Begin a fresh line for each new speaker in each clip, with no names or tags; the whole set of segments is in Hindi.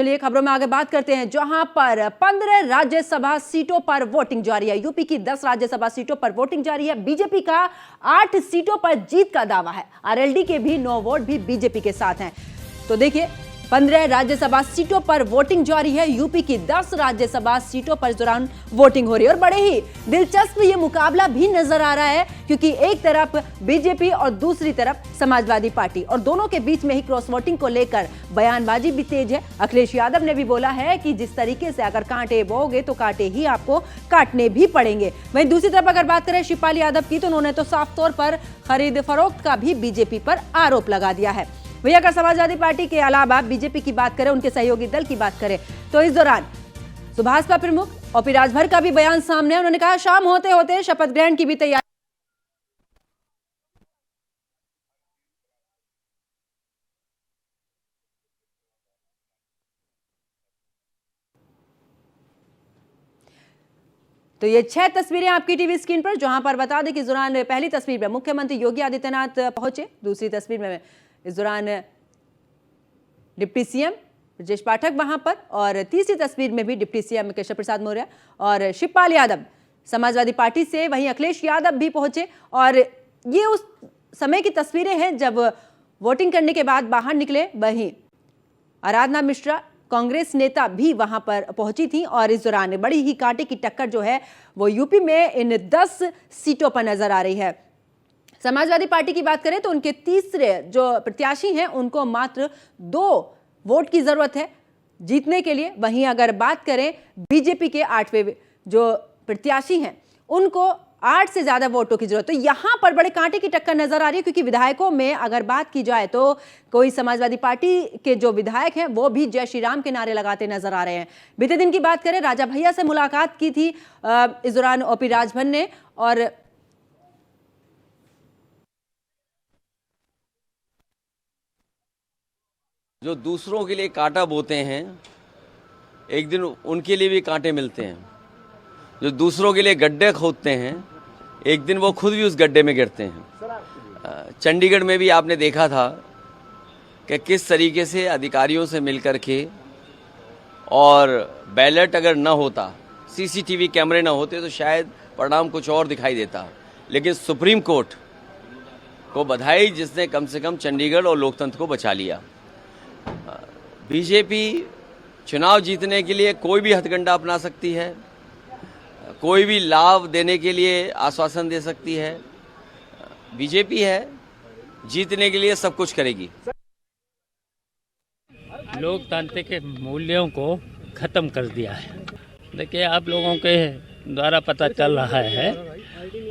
चलिए खबरों में आगे बात करते हैं, जहां पर 15 राज्यसभा सीटों पर वोटिंग जारी है। यूपी की 10 राज्यसभा सीटों पर वोटिंग जारी है। बीजेपी का 8 सीटों पर जीत का दावा है। आरएलडी के भी 9 वोट भी बीजेपी के साथ हैं। तो देखिए 15 राज्यसभा सीटों पर वोटिंग जारी है। यूपी की 10 राज्यसभा सीटों पर दौरान वोटिंग हो रही है और बड़े ही दिलचस्प ये मुकाबला भी नजर आ रहा है, क्योंकि एक तरफ बीजेपी और दूसरी तरफ समाजवादी पार्टी, और दोनों के बीच में ही क्रॉस वोटिंग को लेकर बयानबाजी भी तेज है। अखिलेश यादव ने भी बोला है कि जिस तरीके से अगर कांटे बोओगे तो कांटे ही आपको काटने भी पड़ेंगे। वहीं दूसरी तरफ अगर बात करें शिवपाल यादव की, तो उन्होंने तो साफ तौर पर खरीद फरोख्त का भी बीजेपी पर आरोप लगा दिया है। वही अगर समाजवादी पार्टी के अलावा बीजेपी की बात करें, उनके सहयोगी दल की बात करें, तो इस दौरान सुभाषपा प्रमुख ओपी राजभर का भी बयान सामने है। उन्होंने कहा शाम होते होते शपथ ग्रहण की भी तैयारी। तो ये 6 तस्वीरें आपकी टीवी स्क्रीन पर, जहां पर बता दें कि इस दौरान पहली तस्वीर में मुख्यमंत्री योगी आदित्यनाथ पहुंचे, दूसरी तस्वीर में इस दौरान डिप्टी सीएम ब्रजेश पाठक वहां पर, और तीसरी तस्वीर में भी डिप्टी सीएम केशव प्रसाद मौर्य और शिवपाल यादव समाजवादी पार्टी से। वहीं अखिलेश यादव भी पहुंचे, और ये उस समय की तस्वीरें हैं जब वोटिंग करने के बाद बाहर निकले। वहीं आराधना मिश्रा कांग्रेस नेता भी वहां पर पहुंची थी, और इस दौरान बड़ी ही कांटे की टक्कर जो है वो यूपी में इन 10 सीटों पर नजर आ रही है। समाजवादी पार्टी की बात करें तो उनके तीसरे जो प्रत्याशी हैं उनको मात्र 2 वोट की जरूरत है जीतने के लिए। वहीं अगर बात करें बीजेपी के 8वें जो प्रत्याशी हैं, उनको 8 से ज्यादा वोटों की जरूरत। तो यहां पर बड़े कांटे की टक्कर नजर आ रही है, क्योंकि विधायकों में अगर बात की जाए तो कोई समाजवादी पार्टी के जो विधायक हैं वो भी जय श्री राम के नारे लगाते नजर आ रहे हैं। बीते दिन की बात करें, राजा भैया से मुलाकात की थी इस दौरान ओपी राजभर ने, और
जो दूसरों के लिए कांटा बोते हैं, एक दिन उनके लिए भी कांटे मिलते हैं। जो दूसरों के लिए गड्ढे खोदते हैं, एक दिन वो खुद भी उस गड्ढे में गिरते हैं। चंडीगढ़ में भी आपने देखा था कि किस तरीके से अधिकारियों से मिलकर के, और बैलेट अगर न होता, सीसीटीवी कैमरे न होते, तो शायद परिणाम कुछ और दिखाई देता। लेकिन सुप्रीम कोर्ट को बधाई, जिसने कम से कम चंडीगढ़ और लोकतंत्र को बचा लिया। बीजेपी चुनाव जीतने के लिए कोई भी हथकंडा अपना सकती है, कोई भी लाभ देने के लिए आश्वासन दे सकती है। बीजेपी है, जीतने के लिए सब कुछ करेगी।
लोकतांत्रिक के मूल्यों को खत्म कर दिया है। देखिए आप लोगों के द्वारा पता चल रहा है,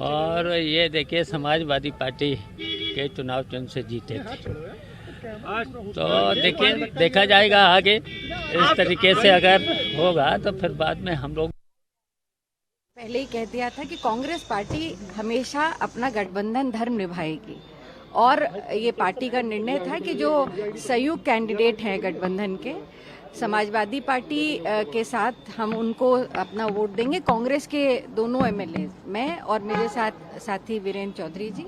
और ये देखिए समाजवादी पार्टी के चुनाव चिन्ह से जीते थे। तो देखिए देखा जाएगा आगे, इस तरीके से अगर होगा तो फिर बाद में हम लोग
पहले ही कह दिया था कि कांग्रेस पार्टी हमेशा अपना गठबंधन धर्म निभाएगी, और ये पार्टी का निर्णय था कि जो संयुक्त कैंडिडेट हैं गठबंधन के, समाजवादी पार्टी के साथ हम उनको अपना वोट देंगे। कांग्रेस के दोनों एमएलए, मैं और मेरे साथी वीरेंद्र चौधरी जी,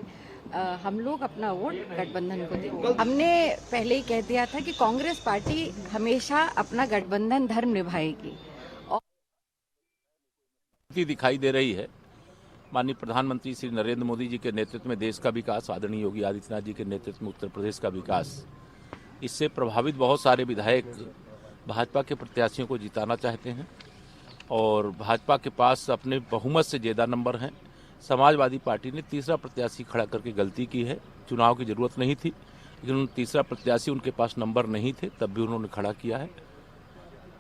हम लोग अपना वोट गठबंधन को देंगे। हमने पहले ही कह दिया था कि कांग्रेस पार्टी हमेशा अपना गठबंधन धर्म निभाएगी।
दिखाई दे रही है। माननीय प्रधानमंत्री श्री नरेंद्र मोदी जी के नेतृत्व में देश का विकास, आदरणीय योगी आदित्यनाथ जी के नेतृत्व में उत्तर प्रदेश का विकास, इससे प्रभावित बहुत सारे विधायक भाजपा के प्रत्याशियों को जिताना चाहते हैं, और भाजपा के पास अपने बहुमत से ज्यादा नंबर हैं। समाजवादी पार्टी ने तीसरा प्रत्याशी खड़ा करके गलती की है। चुनाव की जरूरत नहीं थी, लेकिन तीसरा प्रत्याशी उनके पास नंबर नहीं थे, तब भी उन्होंने खड़ा किया है।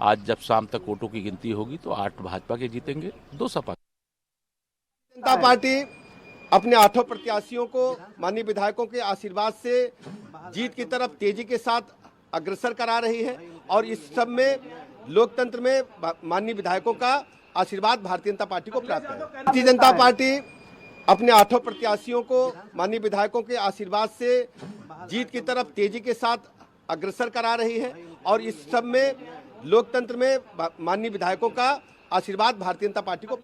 आज जब शाम तक वोटों की गिनती होगी तो 8 भाजपा के जीतेंगे, 2 सपा।
जनता पार्टी अपने 8 प्रत्याशियों को माननीय विधायकों के आशीर्वाद से जीत की तरफ तेजी के साथ अग्रसर करा रही है, और इस सब में लोकतंत्र में माननीय विधायकों का आशीर्वाद भारतीय जनता पार्टी को प्राप्त है। भारतीय जनता पार्टी अपने 8 प्रत्याशियों को माननीय विधायकों के आशीर्वाद से जीत की तरफ तेजी के साथ अग्रसर करा रही है, और इस सब में लोकतंत्र में माननीय विधायकों का आशीर्वाद भारतीय जनता पार्टी को।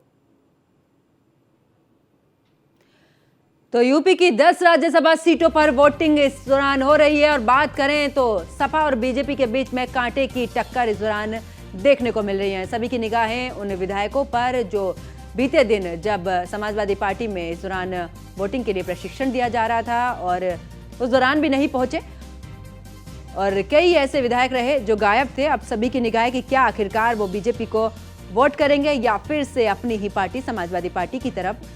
तो यूपी की 10 राज्यसभा सीटों पर वोटिंग इस दौरान हो रही है और बात करें तो सपा और बीजेपी के बीच में कांटे की टक्कर इस दौरान देखने को मिल रही है। सभी की निगाहें उन विधायकों पर जो बीते दिन जब समाजवादी पार्टी में इस दौरान वोटिंग के लिए प्रशिक्षण दिया जा रहा था और उस दौरान भी नहीं पहुंचे और कई ऐसे विधायक रहे जो गायब थे। अब सभी की निगाहें कि क्या आखिरकार वो बीजेपी को वोट करेंगे या फिर से अपनी ही पार्टी समाजवादी पार्टी की तरफ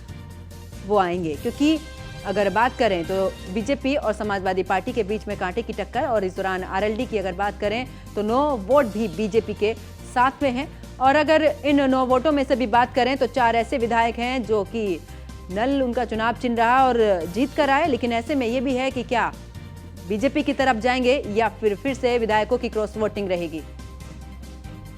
वो आएंगे, क्योंकि अगर बात करें तो बीजेपी और समाजवादी पार्टी के बीच में कांटे की टक्कर और इस दौरान आरएलडी की अगर बात करें तो 9 वोट भी बीजेपी के साथ में हैं और अगर इन 9 वोटों में से भी बात करें तो 4 ऐसे विधायक हैं जो कि नल उनका चुनाव चिन्ह रहा और जीत कर आए। लेकिन ऐसे में ये भी है कि क्या बीजेपी की तरफ जाएंगे या फिर से विधायकों की क्रॉस वोटिंग रहेगी।